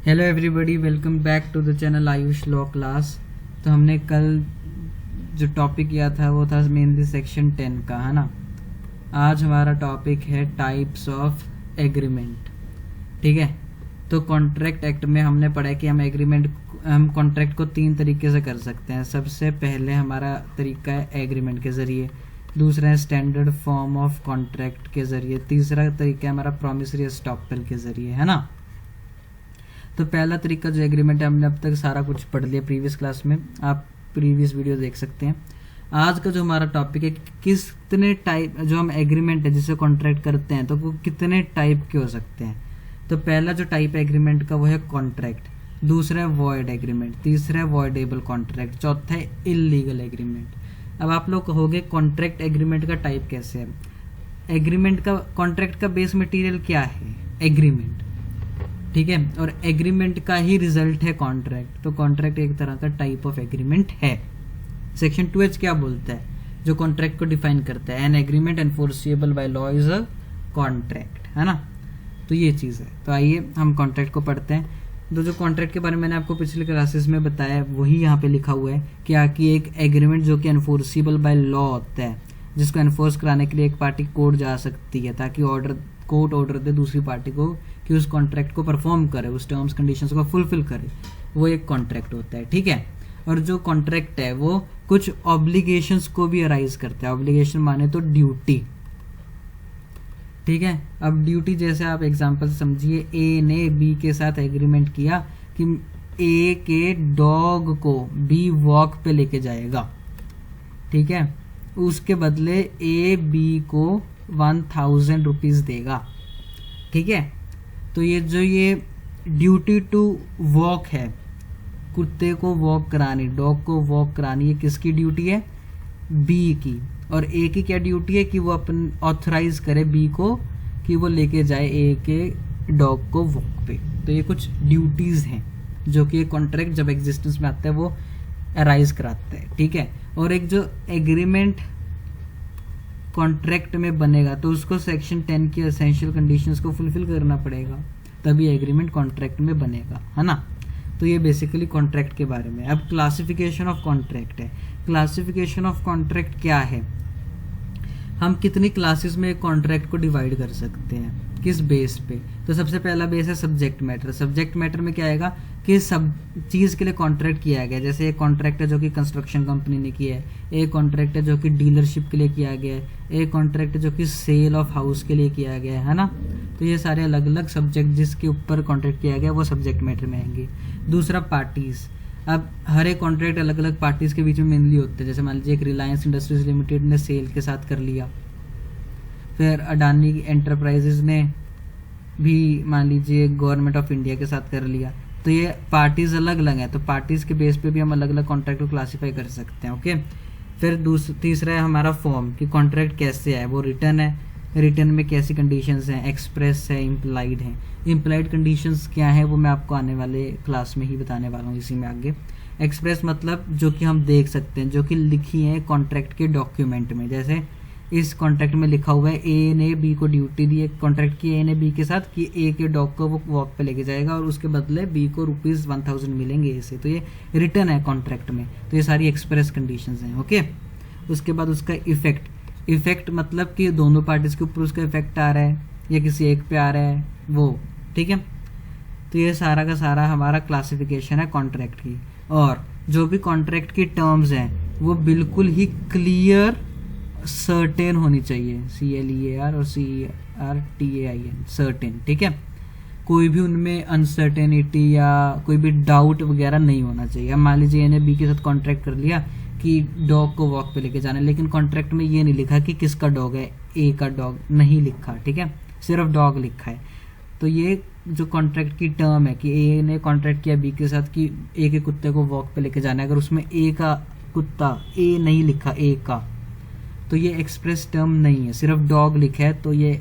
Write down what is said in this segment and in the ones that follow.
Hello everybody, welcome back to the channel Ayush law class. तो हमने कल जो टॉपिक किया था वो था मेनली सेक्शन 10 का, है ना। आज हमारा टॉपिक है टाइप्स ऑफ एग्रीमेंट। ठीक है, तो कॉन्ट्रैक्ट एक्ट में हमने पढ़ा है कि हम कॉन्ट्रैक्ट को 3 तरीके से कर सकते हैं। सबसे पहले हमारा तरीका है एग्रीमेंट के ज़रिए, दूसरा है स्टैंडर्ड फॉर्म ऑफ कॉन्ट्रैक्ट के ज़रिए, तीसरा तरीका है हमारा प्रॉमिसरी एस्टॉपल के ज़रिए, है ना। तो पहला तरीका जो एग्रीमेंट है, हमने अब तक सारा कुछ पढ़ लिया प्रीवियस क्लास में, आप प्रीवियस वीडियो देख सकते हैं। आज का जो हमारा टॉपिक है कि कितने टाइप जो हम एग्रीमेंट है जिसे कॉन्ट्रैक्ट करते हैं तो वो कितने टाइप के हो सकते हैं। तो पहला जो टाइप है एग्रीमेंट का वो है कॉन्ट्रैक्ट, दूसरा है वॉइड एग्रीमेंट, तीसरा है वॉइडेबल कॉन्ट्रैक्ट, चौथा है इल्लीगल एग्रीमेंट। अब आप लोग कहोगे कॉन्ट्रैक्ट एग्रीमेंट का टाइप कैसे है। एग्रीमेंट का, कॉन्ट्रैक्ट का बेस मटेरियल क्या है? एग्रीमेंट, ठीक है, और एग्रीमेंट का ही रिजल्ट है कॉन्ट्रैक्ट। तो कॉन्ट्रैक्ट एक तरह का टाइप ऑफ एग्रीमेंट है। सेक्शन 2H क्या बोलता है जो कॉन्ट्रैक्ट को डिफाइन करता है? An agreement enforceable by law is a contract, है ना। तो ये चीज़ है। तो आइए हम कॉन्ट्रैक्ट को पढ़ते हैं। तो जो कॉन्ट्रैक्ट के बारे में मैंने आपको पिछले क्लासेस में बताया वही यहाँ पे लिखा हुआ है क्या कि एक एग्रीमेंट जो कि एनफोर्सिबल बाय लॉ होता है, जिसको एनफोर्स कराने के लिए एक पार्टी कोर्ट जा सकती है ताकि कोर्ट ऑर्डर दे दूसरी पार्टी को कि उस कॉन्ट्रैक्ट को परफॉर्म करे, उस टर्म्स कंडीशंस को फुलफिल करे, वो एक कॉन्ट्रैक्ट होता है। ठीक है, और जो कॉन्ट्रैक्ट है वो कुछ ऑब्लिगेशंस को भी अराइज करता है। ऑब्लिगेशन माने तो ड्यूटी, ठीक है। अब ड्यूटी जैसे आप एग्जांपल समझिए, ए ने बी के साथ एग्रीमेंट किया कि ए के डॉग को बी वॉक पे लेके जाएगा, ठीक है, उसके बदले ए बी को 1000 रुपीज देगा, ठीक है। तो ये ड्यूटी टू वॉक है, कुत्ते को वॉक करानी, डॉग को वॉक करानी, ये किसकी ड्यूटी है? बी की। और ए की क्या ड्यूटी है कि वो अपन ऑथराइज करे बी को कि वो लेके जाए ए के डॉग को वॉक पे। तो ये कुछ ड्यूटीज हैं जो कि कॉन्ट्रैक्ट जब एग्जिस्टेंस में आता है वो अराइज कराता है, ठीक है। और एक जो एग्रीमेंट कॉन्ट्रैक्ट में बनेगा तो उसको सेक्शन 10 की एसेंशियल कंडीशंस को फुलफिल करना पड़ेगा, तभी एग्रीमेंट कॉन्ट्रैक्ट में बनेगा, है ना। तो ये बेसिकली कॉन्ट्रैक्ट के बारे में। अब क्लासिफिकेशन ऑफ कॉन्ट्रैक्ट है। क्लासिफिकेशन ऑफ कॉन्ट्रैक्ट क्या है? हम कितनी क्लासेस में एक कॉन्ट्रैक्ट को डिवाइड कर सकते हैं, किस बेस पे? तो सबसे पहला बेस है सब्जेक्ट मैटर। सब्जेक्ट मैटर में क्या आएगा कि सब चीज़ के लिए कॉन्ट्रैक्ट किया गया। जैसे एक कॉन्ट्रैक्ट है जो कि कंस्ट्रक्शन कंपनी ने किया है, एक कॉन्ट्रैक्ट है जो कि डीलरशिप के लिए किया गया है, एक कॉन्ट्रैक्ट है जो कि सेल ऑफ हाउस के लिए किया गया है ना। तो ये सारे अलग अलग सब्जेक्ट जिसके ऊपर कॉन्ट्रैक्ट किया गया वो सब्जेक्ट मैटर में आएंगे। दूसरा पार्टीज। अब हर एक कॉन्ट्रैक्ट अलग अलग पार्टीज के बीच में मेनली होते हैं। जैसे मान लीजिए एक रिलायंस इंडस्ट्रीज लिमिटेड ने सेल के साथ कर लिया, फिर अडानी एंटरप्राइजेज ने भी मान लीजिए गवर्नमेंट ऑफ इंडिया के साथ कर लिया। तो ये पार्टीज अलग अलग हैं, तो पार्टीज के बेस पे भी हम अलग अलग कॉन्ट्रैक्ट को क्लासीफाई कर सकते हैं, ओके। फिर तीसरा है हमारा फॉर्म कि कॉन्ट्रैक्ट कैसे है, वो रिटर्न है, रिटर्न में कैसी कंडीशंस हैं, एक्सप्रेस है, इम्प्लाइड है। इम्प्लाइड कंडीशंस क्या है वो मैं आपको आने वाले क्लास में ही बताने वाला हूँ, इसी में आगे। एक्सप्रेस मतलब जो कि हम देख सकते हैं, जो कि लिखी है कॉन्ट्रैक्ट के डॉक्यूमेंट में। जैसे इस कॉन्ट्रैक्ट में लिखा हुआ है ए ने बी को ड्यूटी दी है, कॉन्ट्रैक्ट की ए ने बी के साथ कि ए के डॉग को वो वॉक पे लेके जाएगा और उसके बदले बी को ₹1000 मिलेंगे ए से। तो ये रिटर्न है कॉन्ट्रैक्ट में। तो ये सारी एक्सप्रेस कंडीशंस हैं, ओके। उसके बाद उसका इफेक्ट मतलब कि दोनों पार्टीज के ऊपर उसका इफेक्ट आ रहा है या किसी एक पे आ रहा है वो, ठीक है। तो ये सारा का सारा हमारा क्लासिफिकेशन है कॉन्ट्रैक्ट की। और जो भी कॉन्ट्रैक्ट की टर्म्स हैं वो बिल्कुल ही क्लियर, सर्टेन होनी चाहिए, CLEAR और CERTAIN, सर्टेन, ठीक है। कोई भी उनमें अनसर्टेनिटी या कोई भी डाउट वगैरह नहीं होना चाहिए। अब मान लीजिए ने बी के साथ कॉन्ट्रैक्ट कर लिया कि डॉग को वॉक पे लेके जाना है, लेकिन कॉन्ट्रैक्ट में ये नहीं लिखा कि किसका डॉग है, ए का डॉग नहीं लिखा, ठीक है, सिर्फ डॉग लिखा है। तो ये जो कॉन्ट्रैक्ट की टर्म है कि ए ने कॉन्ट्रैक्ट किया बी के साथ कि ए के कुत्ते को वॉक पे लेके जाना है, अगर उसमें ए का कुत्ता ए नहीं लिखा, ए का, तो ये एक्सप्रेस टर्म नहीं है, सिर्फ डॉग लिखा है। तो ये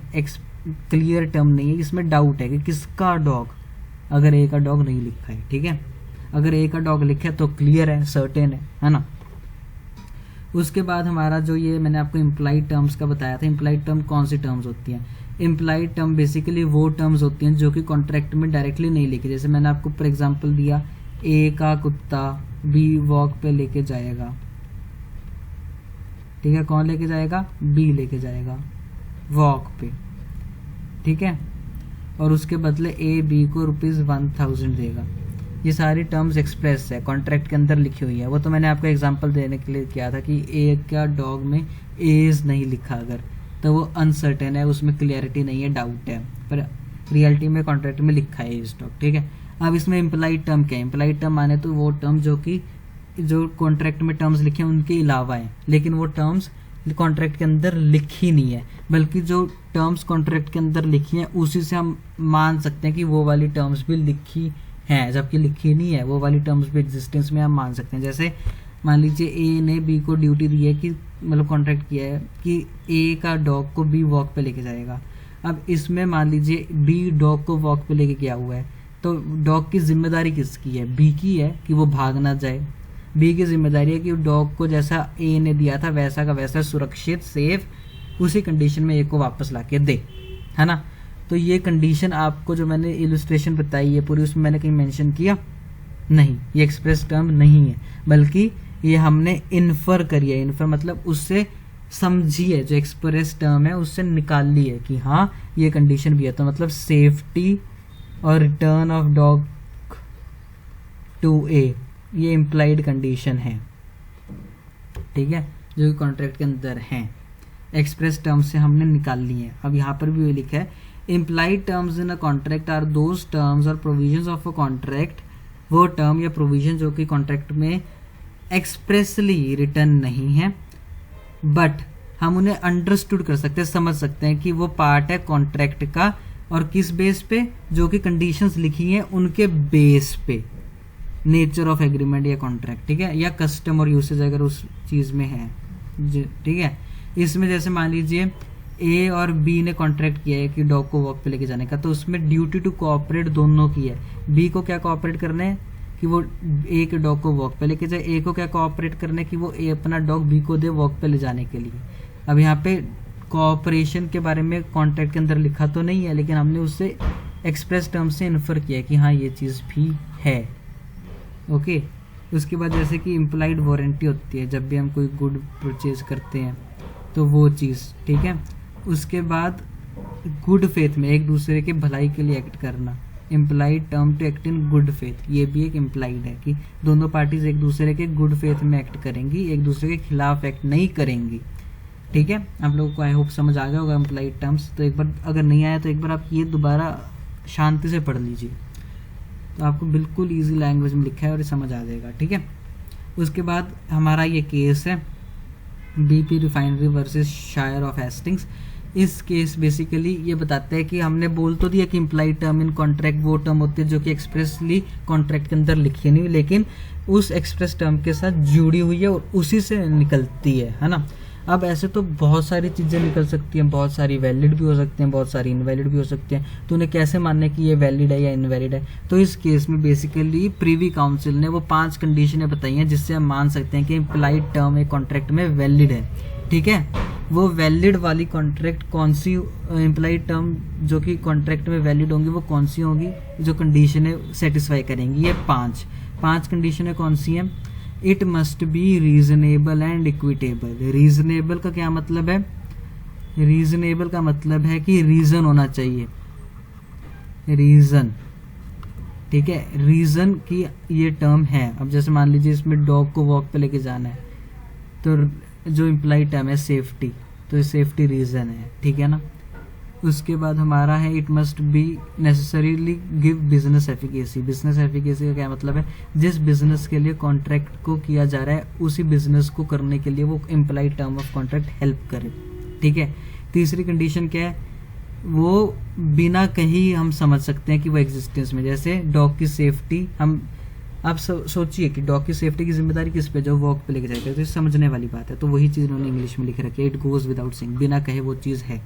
क्लियर टर्म नहीं है, इसमें डाउट है कि किसका डॉग, अगर ए का डॉग नहीं लिखा है, ठीक है। अगर ए का डॉग लिखा है तो क्लियर है, सर्टेन है ना। उसके बाद हमारा जो ये मैंने आपको इम्प्लाइड टर्म्स का बताया था, इम्प्लाइड टर्म कौन सी टर्म्स होती हैं इम्प्लाइड टर्म बेसिकली वो टर्म्स होती हैं जो कि कॉन्ट्रैक्ट में डायरेक्टली नहीं लिखी, जैसे मैंने आपको फॉर एग्जांपल दिया, ए का कुत्ता बी वॉक पे लेके जाएगा, ठीक है, कौन लेके जाएगा, बी लेके जाएगा वॉक पे, ठीक है, और उसके बदले ए बी को ₹1000 देगा। ये सारी टर्म्स एक्सप्रेस है, कॉन्ट्रैक्ट के अंदर लिखी हुई है। वो तो मैंने आपको एग्जांपल देने के लिए किया था कि ए का डॉग में एज नहीं लिखा अगर, तो वो अनसर्टेन है, उसमें क्लियरिटी नहीं है, डाउट है, पर रियलिटी में कॉन्ट्रैक्ट में लिखा है एज डॉग, ठीक है। अब इसमें इम्प्लाइड टर्म क्या है, इम्प्लाइड टर्म माने तो वो टर्म जो कि जो कॉन्ट्रैक्ट में टर्म्स लिखे हैं उनके अलावा है, लेकिन वो टर्म्स कॉन्ट्रैक्ट के अंदर लिखी नहीं है, बल्कि जो टर्म्स कॉन्ट्रैक्ट के अंदर लिखी हैं उसी से हम मान सकते हैं कि वो वाली टर्म्स भी लिखी हैं, जबकि लिखी नहीं है वो वाली टर्म्स भी एग्जिस्टेंस में हम मान सकते हैं। जैसे मान लीजिए ए ने बी को ड्यूटी दी है कि मतलब कॉन्ट्रैक्ट किया है कि ए का डॉग को बी वॉक पे लेके जाएगा। अब इसमें मान लीजिए बी डॉग को वॉक पे लेके गया हुआ है, तो डॉग की जिम्मेदारी किसकी है, बी की है कि वो भाग ना जाए। बी की जिम्मेदारी है कि डॉग को जैसा ए ने दिया था वैसा का वैसा सुरक्षित सेफ उसी कंडीशन में ए को वापस ला के दे, है ना। तो ये कंडीशन आपको जो मैंने इलस्ट्रेशन बताई है पूरी, उसमें मैंने कहीं मेंशन किया नहीं, ये एक्सप्रेस टर्म नहीं है, बल्कि ये हमने इन्फर करी है। इन्फर मतलब उससे समझी है, जो एक्सप्रेस टर्म है उससे निकाल ली है कि हाँ ये कंडीशन भी है। तो मतलब सेफ्टी और रिटर्न ऑफ डॉग टू ए, ये इम्प्लाइड कंडीशन है, ठीक है, जो कि कॉन्ट्रैक्ट के अंदर है, एक्सप्रेस टर्म से हमने निकाल ली है। अब यहाँ पर भी ये लिखा है, implied terms in a contract are those terms और प्रोविजंस ऑफ अ कॉन्ट्रैक्ट, वो टर्म या प्रोविजन जो कि कॉन्ट्रैक्ट में एक्सप्रेसली रिटर्न नहीं है, बट हम उन्हें अंडरस्टूड कर सकते हैं, समझ सकते हैं कि वो पार्ट है कॉन्ट्रैक्ट का, और किस बेस पे, जो कि कंडीशंस लिखी हैं उनके बेस पे, नेचर ऑफ एग्रीमेंट या कॉन्ट्रैक्ट, ठीक है, या कस्टम और यूसेज अगर उस चीज में है, ठीक है। इसमें जैसे मान लीजिए ए और बी ने कॉन्ट्रैक्ट किया है कि डॉग को वॉक पे लेके जाने का, तो उसमें ड्यूटी टू कोऑपरेट दोनों की है। बी को क्या कोऑपरेट करना है कि वो ए के डॉग को वॉक पे लेके जाए, ए को क्या कोऑपरेट करना है कि वो ए अपना डॉग बी को दे वॉक पे ले जाने के लिए। अब यहाँ पे कोऑपरेशन के बारे में कॉन्ट्रैक्ट के अंदर लिखा तो नहीं है, लेकिन हमने उससे एक्सप्रेस टर्म से इन्फर किया कि हाँ ये चीज़ भी है, ओके। उसके बाद जैसे कि इम्प्लाइड वारंटी होती है जब भी हम कोई गुड परचेज करते हैं, तो वो चीज़, ठीक है। उसके बाद गुड फेथ में एक दूसरे के भलाई के लिए एक्ट करना, implied term to act in good faith, ये भी एक इम्प्लाइड है कि दोनों पार्टीज एक दूसरे के गुड फेथ में एक्ट करेंगी, एक दूसरे के खिलाफ एक्ट नहीं करेंगी, ठीक है। आप लोगों को आई होप समझ आ गया होगा इम्प्लाइड टर्म्स। तो एक बार अगर नहीं आया तो एक बार आप ये दोबारा शांति से पढ़ लीजिए, तो आपको बिल्कुल ईजी लैंग्वेज में लिखा है और ये समझ आ जाएगा, ठीक है। उसके बाद हमारा ये केस है BP रिफाइनरी वर्सेस शायर ऑफ हेस्टिंग्स। इस केस बेसिकली ये बताता है कि हमने बोल तो दिया कि इम्प्लाइड टर्म इन कॉन्ट्रैक्ट वो टर्म होती है जो कि एक्सप्रेसली कॉन्ट्रैक्ट के अंदर लिखी नहीं हुई, लेकिन उस एक्सप्रेस टर्म के साथ जुड़ी हुई है और उसी से निकलती है ना। अब ऐसे तो बहुत सारी चीज़ें निकल सकती हैं, बहुत सारी वैलिड भी हो सकती हैं, बहुत सारी इनवैलिड भी हो सकती हैं, तो उन्हें कैसे मानना है कि ये वैलिड है या इनवैलिड है। तो इस केस में बेसिकली प्रीवी काउंसिल ने वो 5 कंडीशनें बताई हैं जिससे हम मान सकते हैं कि इम्प्लाइड टर्म एक कॉन्ट्रैक्ट में वैलिड है, ठीक है। वो वैलिड वाली कॉन्ट्रैक्ट कौन सी, इम्प्लाइड टर्म जो कि कॉन्ट्रैक्ट में वैलिड होंगी वो कौन सी होंगी, जो कंडीशनें सेटिस्फाई करेंगी। ये 5 कंडीशनें कौन सी हैं? It must be reasonable and equitable. Reasonable का क्या मतलब है? रीजनेबल का मतलब है कि रीजन होना चाहिए, रीजन, ठीक है। रीजन की ये टर्म है। अब जैसे मान लीजिए इसमें डॉग को वॉक पे लेके जाना है, तो जो इम्प्लाइड टर्म है सेफ्टी, तो ये सेफ्टी रीजन है, ठीक है ना। उसके बाद हमारा है it must be necessarily give business efficacy. Business efficacy का क्या मतलब है? जिस बिजनेस के लिए कॉन्ट्रैक्ट को किया जा रहा है उसी बिजनेस को करने के लिए वो implied term of contract help करे, ठीक है। तीसरी कंडीशन क्या है? वो बिना कहीं हम समझ सकते हैं कि वो एग्जिस्टेंस में, जैसे डॉग की सेफ्टी, हम आप सोचिए कि डॉग की सेफ्टी की जिम्मेदारी किस पे, जो वॉक पे लेके जाएगा, तो समझने वाली बात है। तो वही चीज़ उन्होंने इंग्लिश में लिख रखी है, इट गोज विदाउट सेइंग, बिना कहे वो चीज़ है।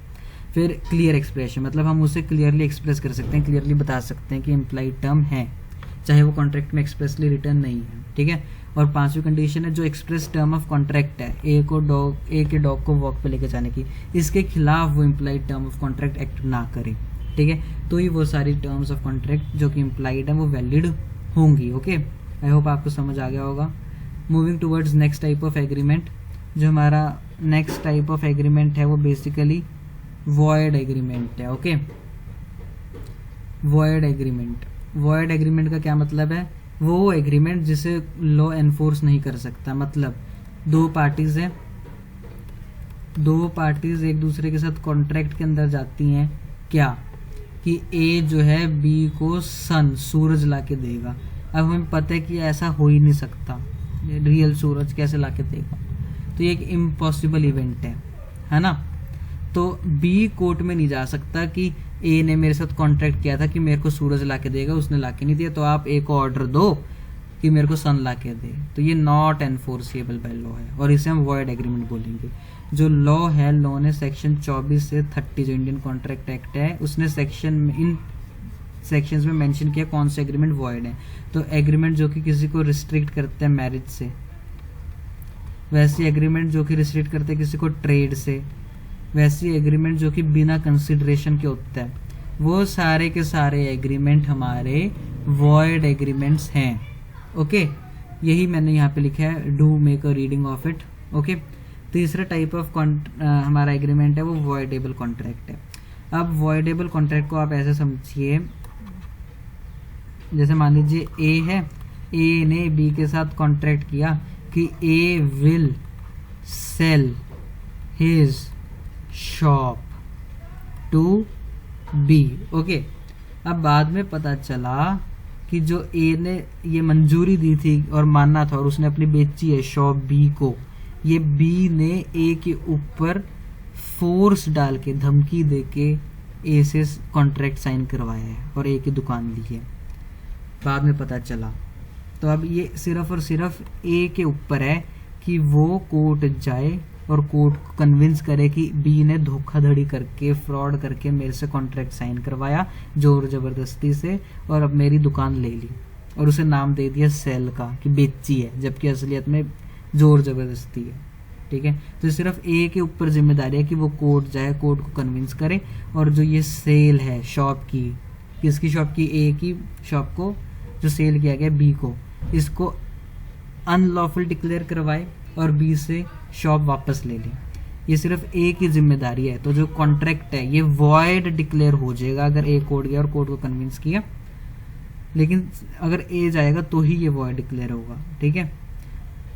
फिर क्लियर एक्सप्रेशन, मतलब हम उसे क्लियरली एक्सप्रेस कर सकते हैं, क्लियरली बता सकते हैं कि इम्प्लाइड टर्म है, चाहे वो कॉन्ट्रैक्ट में एक्सप्रेसली रिटर्न नहीं है, ठीक है। और 5वीं कंडीशन है जो एक्सप्रेस टर्म ऑफ कॉन्ट्रैक्ट है, ए के डॉग को वॉक पे लेके जाने की, इसके खिलाफ वो implied term of contract act ना करे, ठीक है। तो ही वो सारी टर्म्स ऑफ कॉन्ट्रैक्ट जो कि इम्प्लाइड है वो वैलिड होंगी। ओके, आई होप आपको समझ आ गया होगा। Moving towards next type of agreement, जो हमारा नेक्स्ट टाइप ऑफ एग्रीमेंट है वो बेसिकली वॉइड एग्रीमेंट है। ओके, वॉइड एग्रीमेंट का क्या मतलब है? वो एग्रीमेंट जिसे लॉ एनफोर्स नहीं कर सकता। मतलब दो पार्टीज हैं, दो पार्टीज एक दूसरे के साथ कॉन्ट्रैक्ट के अंदर जाती हैं क्या कि ए जो है बी को सूरज ला के देगा। अब हमें पता है कि ऐसा हो ही नहीं सकता, रियल सूरज कैसे ला के देगा, तो ये एक इम्पॉसिबल इवेंट है ना। तो बी कोर्ट में नहीं जा सकता कि ए ने मेरे साथ कॉन्ट्रैक्ट किया था कि मेरे को सूरज ला के देगा, उसने ला के नहीं दिया, तो आप ए को ऑर्डर दो कि मेरे को सन ला के दे, तो ये नॉट एनफोर्सेबल बाय लॉ है और इसे हम वॉइड एग्रीमेंट बोलेंगे। जो लॉ है, लॉ ने सेक्शन 24 से 30 जो इंडियन कॉन्ट्रैक्ट एक्ट है उसने इन सेक्शंस में मेंशन किया कौन से एग्रीमेंट वॉइड है। तो एग्रीमेंट जो कि किसी को रिस्ट्रिक्ट करते हैं मैरिज से, वैसी एग्रीमेंट जो कि रिस्ट्रिक्ट करते हैं किसी को ट्रेड से, वैसी एग्रीमेंट जो कि बिना कंसिडरेशन के होता है, वो सारे के सारे एग्रीमेंट हमारे वॉइड एग्रीमेंट्स हैं। ओके, यही मैंने यहाँ पे लिखा है, do make a reading of it. Okay, तीसरा टाइप ऑफ हमारा एग्रीमेंट है वो वॉइडेबल कॉन्ट्रैक्ट है। अब वॉइडेबल कॉन्ट्रैक्ट को आप ऐसे समझिए, जैसे मान लीजिए ए है, ए ने बी के साथ कॉन्ट्रैक्ट किया कि A will sell his shop to B. Okay, अब बाद में पता चला कि जो ए ने ये मंजूरी दी थी और मानना था और उसने अपनी बेची है शॉप बी को, ये बी ने ए के ऊपर फोर्स डाल के धमकी दे के ए से कॉन्ट्रैक्ट साइन करवाया है और ए की दुकान ली है, बाद में पता चला। तो अब ये सिर्फ और सिर्फ ए के ऊपर है कि वो कोर्ट जाए और कोर्ट को कन्विंस करे कि बी ने धोखाधड़ी करके फ्रॉड करके मेरे से कॉन्ट्रैक्ट साइन करवाया जोर जबरदस्ती से और अब मेरी दुकान ले ली और उसे नाम दे दिया सेल का कि बेची है, जबकि असलियत में जोर जबरदस्ती है। ठीक है, तो सिर्फ ए के ऊपर जिम्मेदारी है कि वो कोर्ट जाए, कोर्ट को कन्विंस करे और जो ये सेल है शॉप की, किसकी शॉप की? ए की शॉप को जो सेल किया गया बी को, इसको अनलॉफुल डिक्लेयर करवाए और बी से शॉप वापस ले ले। ये सिर्फ ए की जिम्मेदारी है। तो जो कॉन्ट्रैक्ट है ये वॉइड डिक्लेयर हो जाएगा अगर ए कोर्ट गया और कोर्ट को कन्विंस किया, लेकिन अगर ए जाएगा तो ही ये वॉइड डिक्लेयर होगा। ठीक है,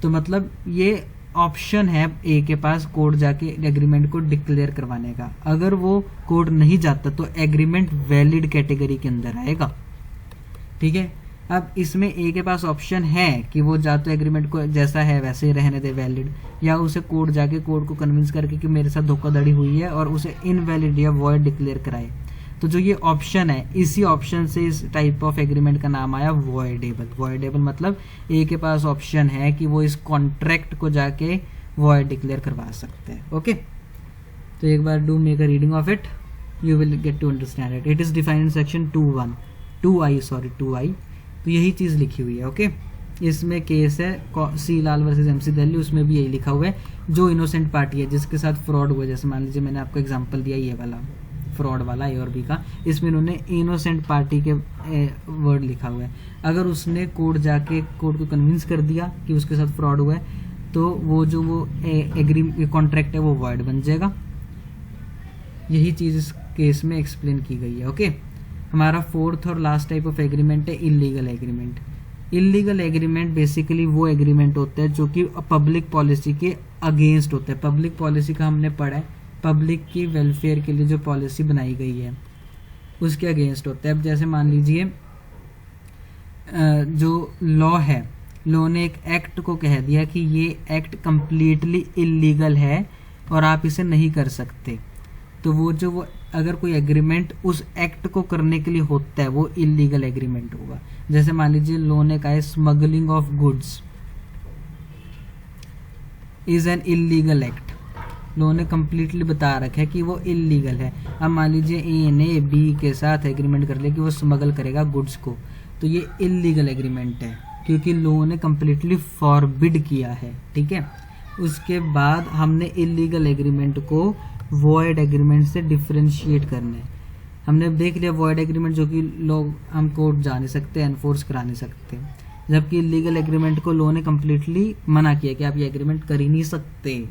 तो मतलब ये ऑप्शन है ए के पास कोर्ट जाके एग्रीमेंट को डिक्लेयर करवाने का। अगर वो कोर्ट नहीं जाता तो एग्रीमेंट वैलिड कैटेगरी के अंदर आएगा। ठीक है, अब इसमें ए के पास ऑप्शन है कि वो जा तो एग्रीमेंट को जैसा है वैसे ही रहने दे वैलिड, या उसे कोर्ट जाके कोर्ट को कन्विंस करके कि मेरे साथ धोखाधड़ी हुई है और उसे इनवैलिड या वॉइड डिक्लेयर कराए। तो जो ये ऑप्शन है, इसी ऑप्शन से इस टाइप ऑफ एग्रीमेंट का नाम आया वॉइडेबल। वॉइडेबल मतलब ए के पास ऑप्शन है कि वो इस कॉन्ट्रैक्ट को जाके वॉइड डिक्लेयर करवा सकते हैं। ओके, तो एक बार do make a reading of it, you will get to understand it. It is defined in section 2I। तो यही चीज़ लिखी हुई है। ओके, इसमें केस है सी लाल वर्सेस MC दिल्ली, उसमें भी यही लिखा हुआ है। जो इनोसेंट पार्टी है जिसके साथ फ्रॉड हुआ, जैसे मान लीजिए मैंने आपको एग्जांपल दिया ये वाला फ्रॉड वाला ए और बी का, इसमें इन्होंने इनोसेंट पार्टी के वर्ड लिखा हुआ है। अगर उसने कोर्ट जाके कोर्ट को कन्विंस कर दिया कि उसके साथ फ्रॉड हुआ है तो वो जो वो कॉन्ट्रैक्ट है वो वॉइड बन जाएगा। यही चीज़ इस केस में एक्सप्लेन की गई है। ओके, हमारा फोर्थ और लास्ट टाइप ऑफ एग्रीमेंट है illegal agreement. Illegal agreement basically वो एग्रीमेंट होता है जो कि पब्लिक पॉलिसी के अगेंस्ट होता है। पब्लिक पॉलिसी का हमने पढ़ा है, पब्लिक की वेलफेयर के लिए जो पॉलिसी बनाई गई है उसके अगेंस्ट होता है। अब जैसे मान लीजिए जो लॉ है, लॉ ने एक एक्ट को कह दिया कि ये एक्ट कंप्लीटली इल्लीगल है और आप इसे नहीं कर सकते, तो वो अगर कोई एग्रीमेंट उस एक्ट को करने के लिए होता है वो इल्लीगल एग्रीमेंट होगा। जैसे मान लीजिए लॉ ने कहा है smuggling of goods is an illegal act, law ने कंप्लीटली बता रखा है कि वो इल्लीगल है। अब मान लीजिए ए ने बी के साथ एग्रीमेंट कर लिया कि वो स्मगल करेगा गुड्स को, तो ये इल्लीगल एग्रीमेंट है। क्योंकि लॉ ने कम्प्लीटली फॉरबिड किया है, ठीक है। उसके बाद हमने इलीगल एग्रीमेंट को वॉइड एग्रीमेंट से डिफ्रेंशिएट करना है। हमने देख लिया वॉइड एग्रीमेंट जो कि लोग हम कोर्ट जा नहीं सकते, एनफोर्स करा नहीं सकते, जबकि इलीगल एग्रीमेंट को लॉ ने कम्प्लीटली मना किया कि आप ये एग्रीमेंट कर ही नहीं सकते,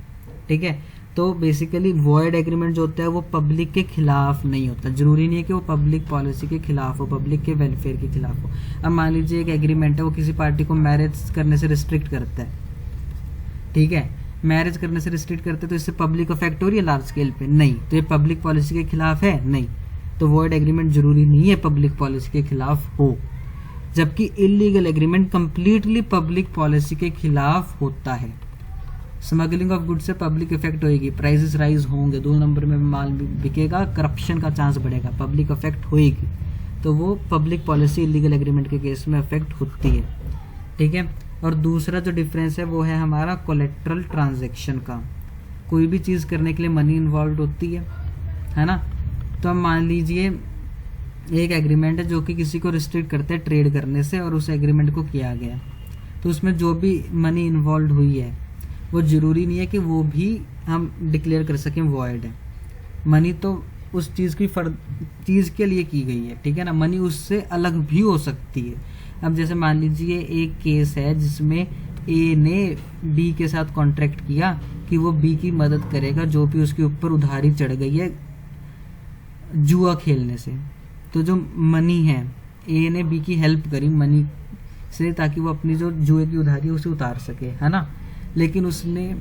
ठीक है। तो बेसिकली वॉइड एग्रीमेंट जो होता है वो पब्लिक के खिलाफ नहीं होता, जरूरी नहीं है कि वो पब्लिक पॉलिसी के खिलाफ हो, पब्लिक के वेलफेयर के खिलाफ हो। अब मान लीजिए एक एग्रीमेंट है वो किसी पार्टी को मैरिज करने से रिस्ट्रिक्ट करता है, ठीक है, मैरिज करने से रिस्ट्रिक्ट करते हैं, तो इससे पब्लिक अफेक्ट हो रही है लार्ज स्केल पे? नहीं। तो ये पब्लिक पॉलिसी के खिलाफ है? नहीं। तो वॉइड एग्रीमेंट जरूरी नहीं है पब्लिक पॉलिसी के खिलाफ हो, जबकि illegal agreement completely public policy के खिलाफ होता है। स्मगलिंग ऑफ गुड्स से पब्लिक इफेक्ट होएगी, प्राइसेस राइज होंगे, 2 नंबर में माल बिकेगा, करप्शन का चांस बढ़ेगा, पब्लिक अफेक्ट होएगी, तो वो पब्लिक पॉलिसी इलीगल एग्रीमेंट के केस में अफेक्ट होती है, ठीक है। और दूसरा जो डिफरेंस है वो है हमारा कोलेट्रल ट्रांजैक्शन का। कोई भी चीज़ करने के लिए मनी इन्वॉल्व होती है ना। तो हम मान लीजिए एक एग्रीमेंट है जो कि किसी को रिस्ट्रिक्ट करते हैं ट्रेड करने से, और उस एग्रीमेंट को किया गया, तो उसमें जो भी मनी इन्वॉल्व हुई है वो ज़रूरी नहीं है कि वो भी हम डिक्लेयर कर सकें वॉइड है। मनी तो उस चीज़ की चीज़ के लिए की गई है, ठीक है ना, मनी उससे अलग भी हो सकती है। अब जैसे मान लीजिए एक केस है जिसमें ए ने बी के साथ कॉन्ट्रैक्ट किया कि वो बी की मदद करेगा जो भी उसके ऊपर उधारी चढ़ गई है जुआ खेलने से। तो जो मनी है, ए ने बी की हेल्प करी मनी से ताकि वो अपनी जो जुए की उधारी है उसे उतार सके, है ना। लेकिन उसने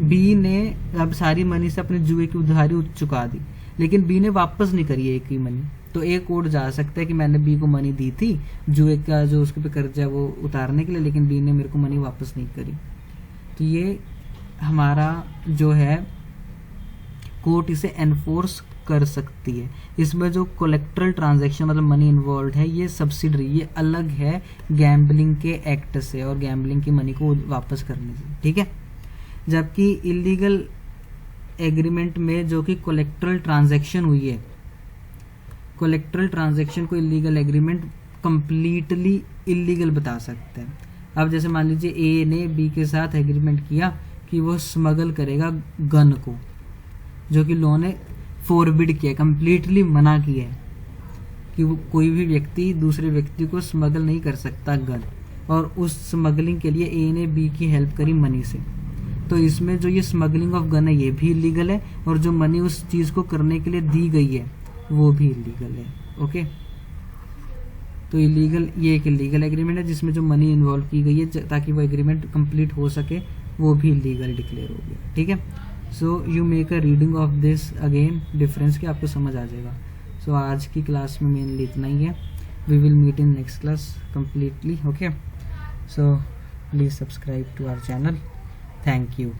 बी ने अब सारी मनी से अपने जुए की उधारी चुका दी, लेकिन बी ने वापस नहीं करी ए की मनी। तो ए कोर्ट जा सकता है कि मैंने बी को मनी दी थी जुए का जो उसके पे कर्जा है वो उतारने के लिए, लेकिन बी ने मेरे को मनी वापस नहीं करी। तो ये हमारा जो है कोर्ट इसे एनफोर्स कर सकती है। इसमें जो कोलेक्ट्रल ट्रांजैक्शन मतलब मनी इन्वॉल्व है ये सब्सिडरी, ये अलग है गैम्बलिंग के एक्ट से और गैम्बलिंग की मनी को वापस करने से, ठीक है। जबकि इलीगल एग्रीमेंट में जो कि कोलेक्ट्रल ट्रांजैक्शन हुई है, कोलेक्ट्रल ट्रांजैक्शन को इलीगल एग्रीमेंट कंप्लीटली इलीगल बता सकता है। अब जैसे मान लीजिए ए ने बी के साथ एग्रीमेंट किया कि वो स्मगल करेगा गन को, जो कि लॉ ने फॉरबिड किया, कंप्लीटली मना किया है कि वो कोई भी व्यक्ति दूसरे व्यक्ति को स्मगल नहीं कर सकता गन, और उस स्मगलिंग के लिए ए ने बी की हेल्प करी मनी से। तो इसमें जो ये स्मगलिंग ऑफ गन है ये भी इलीगल है, और जो मनी उस चीज़ को करने के लिए दी गई है वो भी इलीगल है, ओके। तो इलीगल, ये एक इलीगल एग्रीमेंट है जिसमें जो मनी इन्वॉल्व की गई है ताकि वो एग्रीमेंट कंप्लीट हो सके, वो भी इलीगल डिक्लेयर हो गया, ठीक है। So you make a reading of this again, difference के आपको समझ आ जाएगा। सो आज की क्लास में मेनली इतना ही है। We will meet in next class completely, okay। So please subscribe to our channel. Thank you.